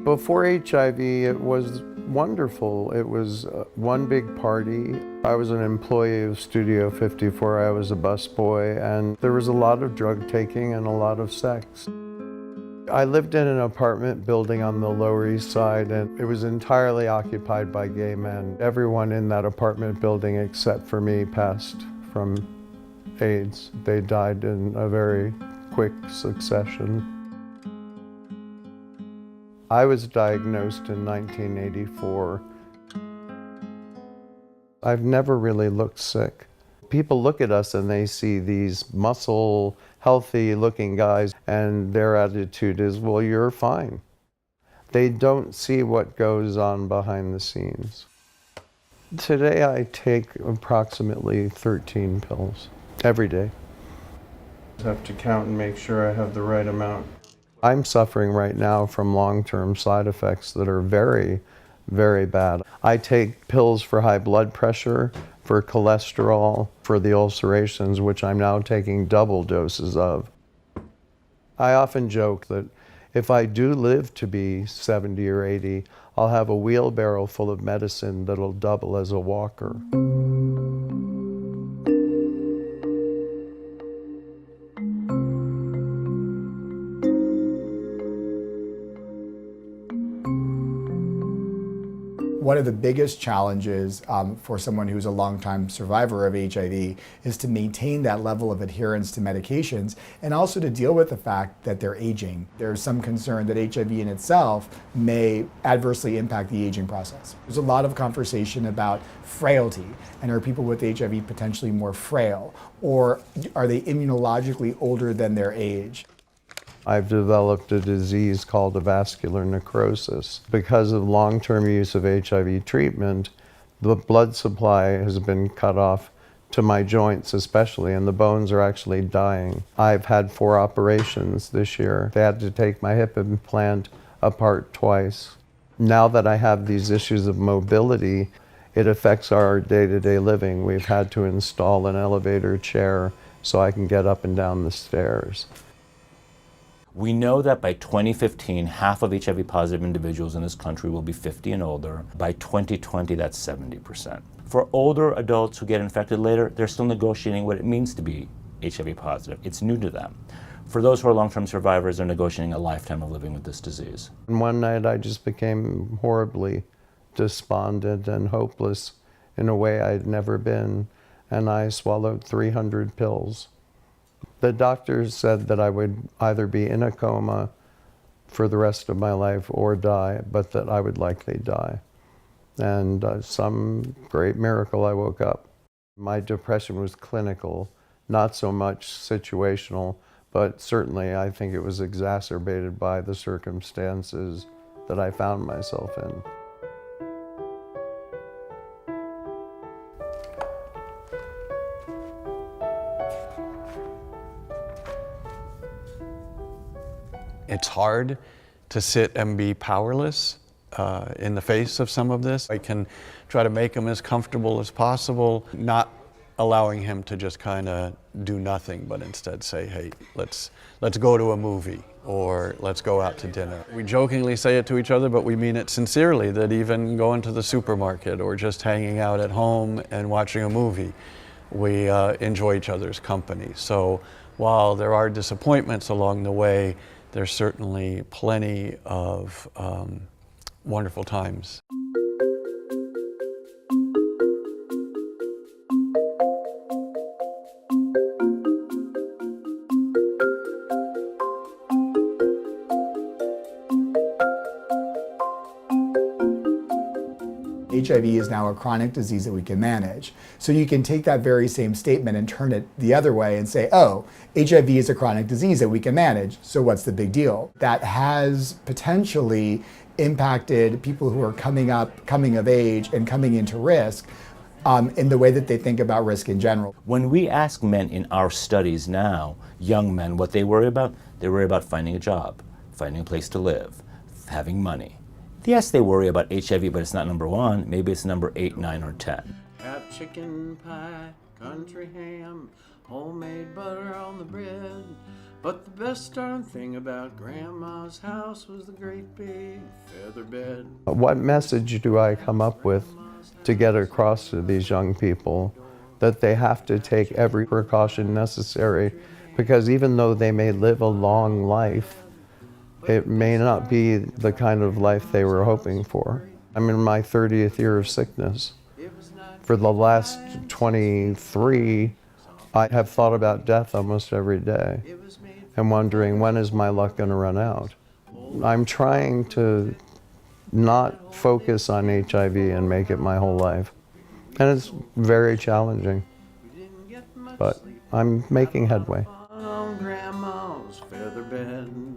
Before HIV, it was wonderful. It was one big party. I was an employee of Studio 54. I was a busboy, and there was a lot of drug taking and a lot of sex. I lived in an apartment building on the Lower East Side, and it was entirely occupied by gay men. Everyone in that apartment building except for me passed from AIDS. They died in a very quick succession. I was diagnosed in 1984. I've never really looked sick. People look at us and they see these muscle, healthy-looking guys, and their attitude is, well, you're fine. They don't see what goes on behind the scenes. Today I take approximately 13 pills every day. I have to count and make sure I have the right amount. I'm suffering right now from long-term side effects that are very, very bad. I take pills for high blood pressure, for cholesterol, for the ulcerations, which I'm now taking double doses of. I often joke that if I do live to be 70 or 80, I'll have a wheelbarrow full of medicine that'll double as a walker. One of the biggest challenges for someone who's a longtime survivor of HIV is to maintain that level of adherence to medications and also to deal with the fact that they're aging. There's some concern that HIV in itself may adversely impact the aging process. There's a lot of conversation about frailty, and are people with HIV potentially more frail, or are they immunologically older than their age? I've developed a disease called a vascular necrosis. Because of long-term use of HIV treatment, the blood supply has been cut off to my joints especially, and the bones are actually dying. I've had 4 operations this year. They had to take my hip implant apart twice. Now that I have these issues of mobility, it affects our day-to-day living. We've had to install an elevator chair so I can get up and down the stairs. We know that by 2015, half of HIV-positive individuals in this country will be 50 and older. By 2020, that's 70%. For older adults who get infected later, they're still negotiating what it means to be HIV-positive. It's new to them. For those who are long-term survivors, they're negotiating a lifetime of living with this disease. And one night I just became horribly despondent and hopeless in a way I'd never been, and I swallowed 300 pills. The doctors said that I would either be in a coma for the rest of my life or die, but that I would likely die. And some great miracle, I woke up. My depression was clinical, not so much situational, but certainly I think it was exacerbated by the circumstances that I found myself in. It's hard to sit and be powerless in the face of some of this. I can try to make him as comfortable as possible, not allowing him to just kind of do nothing, but instead say, hey, let's go to a movie, or let's go out to dinner. We jokingly say it to each other, but we mean it sincerely, that even going to the supermarket or just hanging out at home and watching a movie, we enjoy each other's company. So while there are disappointments along the way, there's certainly plenty of wonderful times. HIV is now a chronic disease that we can manage. So you can take that very same statement and turn it the other way and say, oh, HIV is a chronic disease that we can manage, so what's the big deal? That has potentially impacted people who are coming of age and coming into risk in the way that they think about risk in general. When we ask men in our studies now, young men, what they worry about finding a job, finding a place to live, having money. Yes, they worry about HIV, but it's not number 1. Maybe it's number 8, 9, or 10. Have chicken pie, country ham, homemade butter on the bread, But the best darn thing about Grandma's house was the great big feather bed. What message do I come up with to get across to these young people that they have to take every precaution necessary, because even though they may live a long life, it may not be the kind of life they were hoping for. I'm in my 30th year of sickness. For the last 23, I have thought about death almost every day and wondering, when is my luck going to run out? I'm trying to not focus on HIV and make it my whole life. And it's very challenging, but I'm making headway. On Grandma's feather bed.